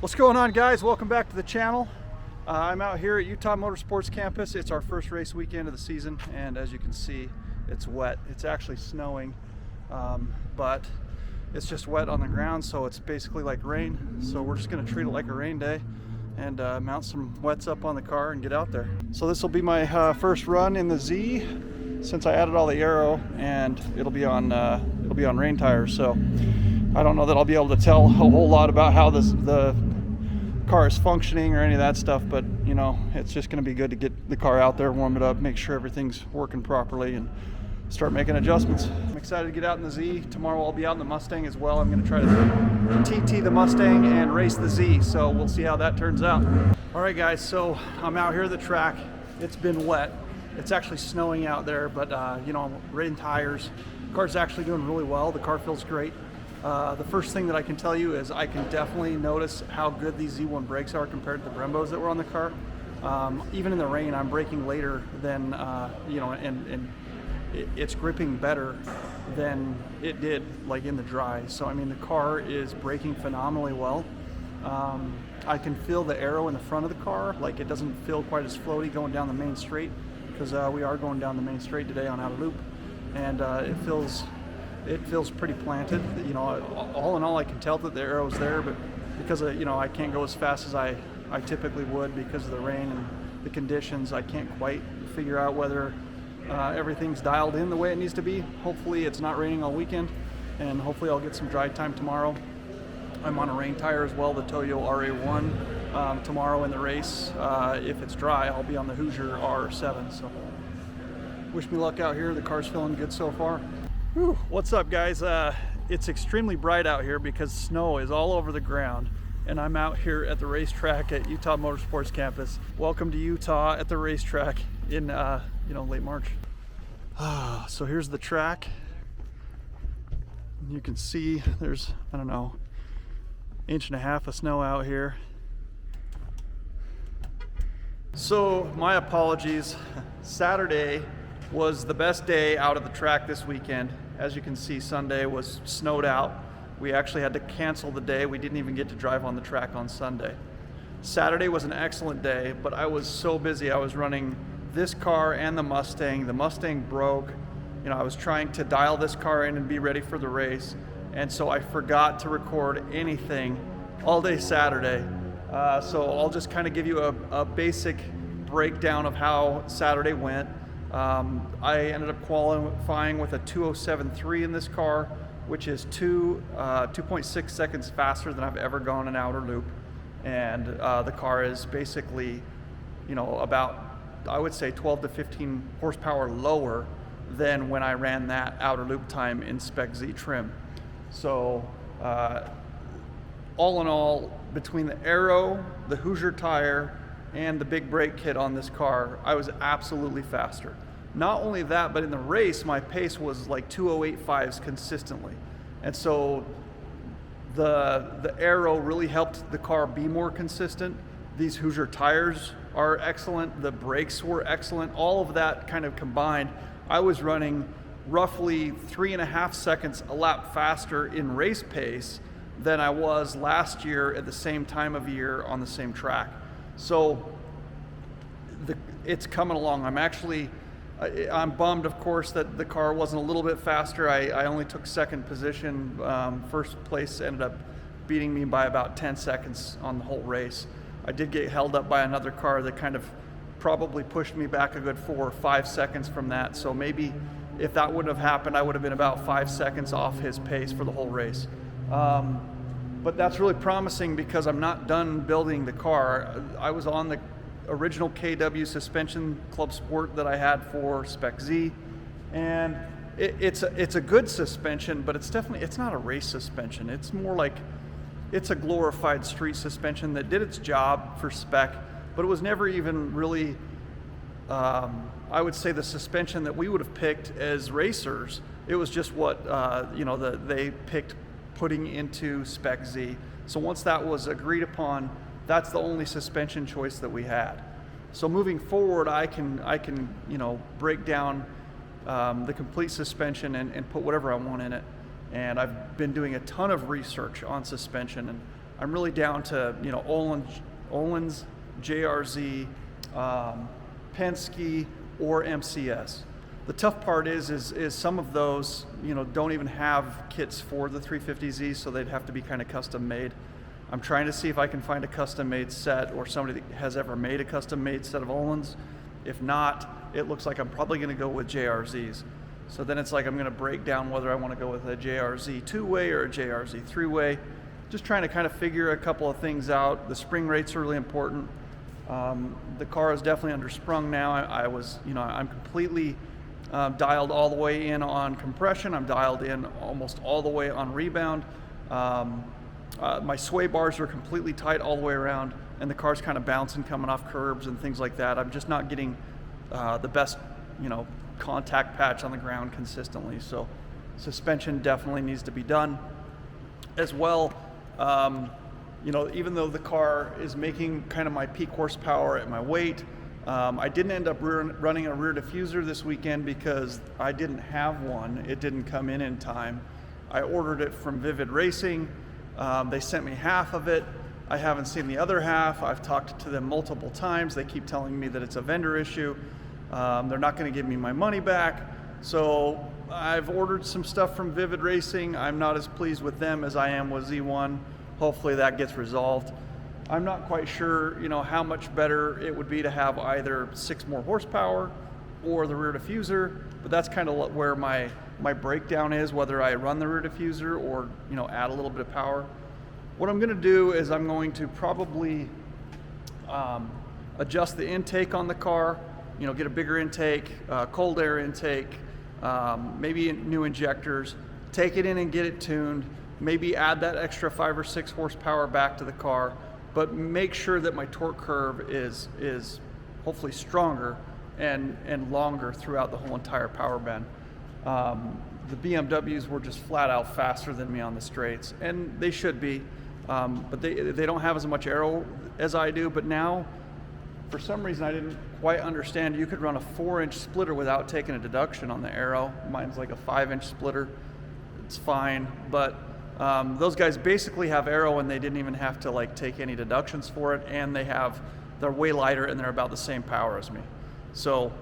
What's going on, guys? Welcome back to the channel. I'm out here at Utah Motorsports Campus. It's our first race weekend of the season, and as you can see, it's wet. It's actually snowing, but it's just wet on the ground, so it's basically like rain. So we're just going to treat it like a rain day and mount some wets up on the car and get out there. So this will be my first run in the Z since I added all the aero, and it'll be on rain tires. So I don't know that I'll be able to tell a whole lot about how the car is functioning or any of that stuff, but you know, it's just going to be good to get the car out there, warm it up, make sure everything's working properly, and start making adjustments. I'm excited to get out in the Z. Tomorrow I'll be out in the Mustang as well. I'm going to try to TT the Mustang and race the Z, so we'll see how that turns out. All right, guys, so I'm out here at the track. It's been wet. It's actually snowing out there, but you know, rain tires. The car's actually doing really well. The car feels great. The first thing that I can tell you is I can definitely notice how good these Z1 brakes are compared to the Brembos that were on the car. Even in the rain, I'm braking later than, you know, and it's gripping better than it did like in the dry. So, I mean, the car is braking phenomenally well. I can feel the aero in the front of the car. Like, it doesn't feel quite as floaty going down the main straight, because we are going down the main straight today on outer loop, and it feels pretty planted. You know, all in all, I can tell that the aero's there, but because you know, I can't go as fast as I typically would because of the rain and the conditions, I can't quite figure out whether everything's dialed in the way it needs to be. Hopefully it's not raining all weekend, and hopefully I'll get some dry time tomorrow. I'm on a rain tire as well, the Toyo RA1. Tomorrow in the race, if it's dry, I'll be on the Hoosier R7. So wish me luck out here. The car's feeling good so far. Whew. What's up, guys? It's extremely bright out here because snow is all over the ground, and I'm out here at the racetrack at Utah Motorsports Campus. Welcome to Utah at the racetrack in you know, late March. So here's the track. You can see there's, I don't know, 1.5 inches of snow out here. So my apologies. Saturday was the best day out of the track this weekend. As you can see, Sunday was snowed out. We actually had to cancel the day. We didn't even get to drive on the track on Sunday. Saturday was an excellent day, but I was so busy. I was running this car and the Mustang. The Mustang broke. You know, I was trying to dial this car in and be ready for the race, and so I forgot to record anything all day Saturday. So I'll just kind of give you a basic breakdown of how Saturday went. I ended up qualifying with a 2:07.3 in this car, which is 2.6 seconds faster than I've ever gone in outer loop. And the car is basically, you know, about, I would say 12 to 15 horsepower lower than when I ran that outer loop time in Spec Z trim. So all in all, between the aero, the Hoosier tire, and the big brake kit on this car, I was absolutely faster. Not only that, but in the race, my pace was like 2:08.5s consistently. And so the aero really helped the car be more consistent. These Hoosier tires are excellent. The brakes were excellent. All of that kind of combined, I was running roughly 3.5 seconds a lap faster in race pace than I was last year at the same time of year on the same track. So it's coming along. I'm bummed, of course, that the car wasn't a little bit faster. I only took second position. First place ended up beating me by about 10 seconds on the whole race. I did get held up by another car that kind of probably pushed me back a good 4 or 5 seconds from that. So maybe if that wouldn't have happened, I would have been about 5 seconds off his pace for the whole race. But that's really promising because I'm not done building the car. I was on the original KW suspension Club Sport that I had for Spec Z, and it's a good suspension, but it's not a race suspension. It's more like it's a glorified street suspension that did its job for spec, but it was never even really, I would say, the suspension that we would have picked as racers. It was just what you know, they picked putting into Spec Z. So once that was agreed upon, that's the only suspension choice that we had. So moving forward, I can you know, break down the complete suspension and put whatever I want in it. And I've been doing a ton of research on suspension, and I'm really down to, you know, Öhlins, JRZ, Penske, or MCS. The tough part is some of those, you know, don't even have kits for the 350Z, so they'd have to be kind of custom made. I'm trying to see if I can find a custom made set, or somebody that has ever made a custom made set of Öhlins. If not, it looks like I'm probably going to go with JRZs. So then it's like I'm going to break down whether I want to go with a JRZ 2-way or a JRZ 3-way. Just trying to kind of figure a couple of things out. The spring rates are really important. The car is definitely undersprung now. I'm completely dialed all the way in on compression. I'm dialed in almost all the way on rebound. My sway bars are completely tight all the way around, and the car's kind of bouncing coming off curbs and things like that. I'm just not getting the best, you know, contact patch on the ground consistently. So suspension definitely needs to be done as well. You know, even though the car is making kind of my peak horsepower at my weight, I didn't end up running a rear diffuser this weekend because I didn't have one. It didn't come in time. I ordered it from Vivid Racing. They sent me half of it. I haven't seen the other half. I've talked to them multiple times. They keep telling me that it's a vendor issue. They're not going to give me my money back. So I've ordered some stuff from Vivid Racing. I'm not as pleased with them as I am with Z1. Hopefully that gets resolved. I'm not quite sure, you know, how much better it would be to have either 6 more horsepower or the rear diffuser, but that's kind of where my breakdown is, whether I run the rear diffuser or, you know, add a little bit of power. What I'm going to do is I'm going to probably adjust the intake on the car, you know, get a bigger intake, cold air intake, maybe new injectors, take it in and get it tuned, maybe add that extra 5 or 6 horsepower back to the car, but make sure that my torque curve is hopefully stronger and longer throughout the whole entire power band. The BMWs were just flat out faster than me on the straights, and they should be, but they don't have as much aero as I do. But now, for some reason, I didn't quite understand, you could run a 4-inch splitter without taking a deduction on the aero. Mine's like a 5-inch splitter. It's fine, but those guys basically have aero and they didn't even have to like take any deductions for it, and they're way lighter and they're about the same power as me. So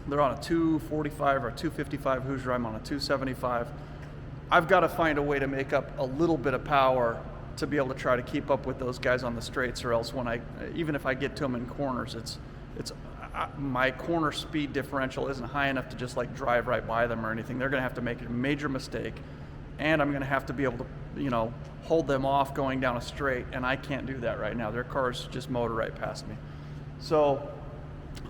they're on a 245 or a 255 Hoosier. I'm on a 275. I've got to find a way to make up a little bit of power to be able to try to keep up with those guys on the straights, or else even if I get to them in corners, my corner speed differential isn't high enough to just like drive right by them or anything. They're going to have to make a major mistake, and I'm going to have to be able to, you know, hold them off going down a straight, and I can't do that right now. Their cars just motor right past me. So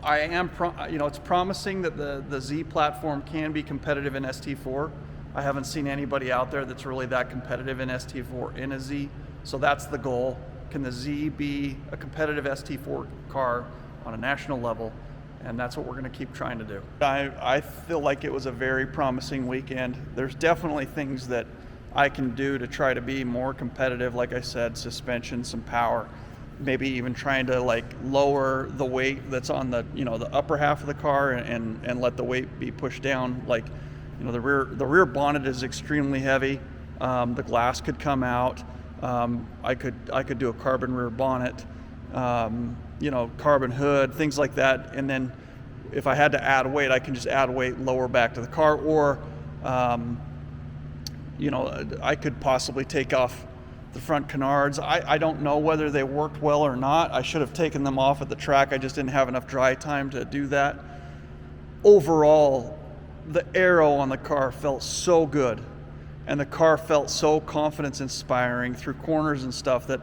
I am, it's promising that the Z platform can be competitive in ST4. I haven't seen anybody out there that's really that competitive in ST4 in a Z. So that's the goal. Can the Z be a competitive ST4 car on a national level? And that's what we're going to keep trying to do. I feel like it was a very promising weekend. There's definitely things that I can do to try to be more competitive. Like I said, suspension, some power, maybe even trying to like lower the weight that's on the, you know, the upper half of the car and let the weight be pushed down. Like, you know, the rear bonnet is extremely heavy. The glass could come out. I could do a carbon rear bonnet. You know, carbon hood, things like that. And then if I had to add weight, I can just add weight lower back to the car, or, you know, I could possibly take off the front canards. I don't know whether they worked well or not. I should have taken them off at the track. I just didn't have enough dry time to do that. Overall, the aero on the car felt so good, and the car felt so confidence inspiring through corners and stuff that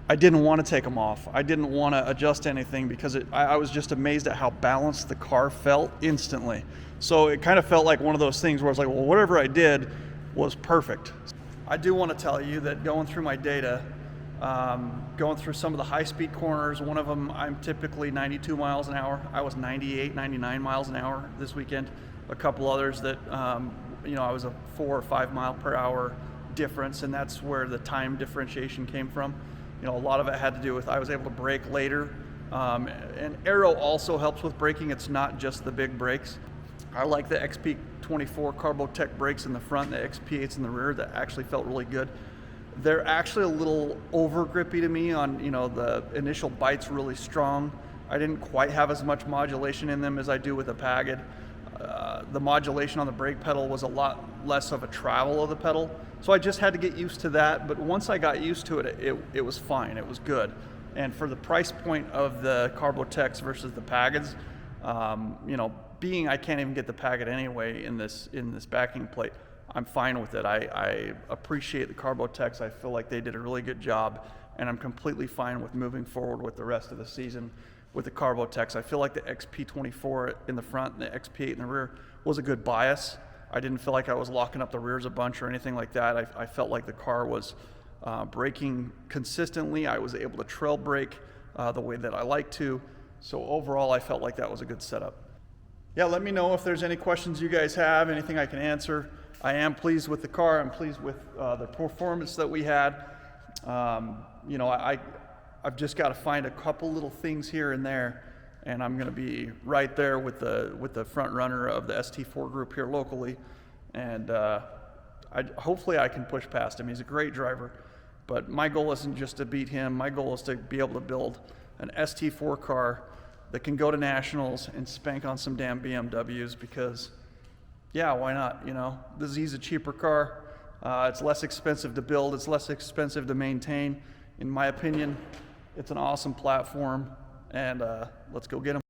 I didn't want to take them off. I didn't want to adjust anything because I was just amazed at how balanced the car felt instantly. So it kind of felt like one of those things where I was like, well, whatever I did was perfect. I do want to tell you that going through my data, going through some of the high-speed corners, one of them I'm typically 92 miles an hour. I was 98, 99 miles an hour this weekend. A couple others that, you know, I was a 4 or 5 mile per hour difference, and that's where the time differentiation came from. You know, a lot of it had to do with I was able to brake later, and aero also helps with braking. It's not just the big brakes. I like the XP24 Carbotech brakes in the front, the XP8s in the rear. That actually felt really good. They're actually a little over grippy to me on, the initial bite's really strong. I didn't quite have as much modulation in them as I do with the Pagid. The modulation on the brake pedal was a lot less of a travel of the pedal, so I just had to get used to that. But once I got used to it, it was fine. It was good. And for the price point of the Carbotechs versus the Pagids, being I can't even get the Pagid anyway in this backing plate, I'm fine with it. I appreciate the Carbotechs. I feel like they did a really good job, and I'm completely fine with moving forward with the rest of the season with the Carbotechs. I feel like the XP24 in the front and the XP8 in the rear was a good bias. I didn't feel like I was locking up the rears a bunch or anything like that. I felt like the car was braking consistently. I was able to trail brake the way that I like to. So overall, I felt like that was a good setup. Yeah, let me know if there's any questions you guys have, anything I can answer. I am pleased with the car. I'm pleased with the performance that we had. I've just got to find a couple little things here and there, and I'm going to be right there with the front runner of the ST4 group here locally. And hopefully I can push past him. He's a great driver, but my goal isn't just to beat him. My goal is to be able to build an ST4 car that can go to nationals and spank on some damn BMWs, because yeah, why not? The Z's a cheaper car. It's less expensive to build. It's less expensive to maintain. In my opinion, it's an awesome platform, and let's go get them.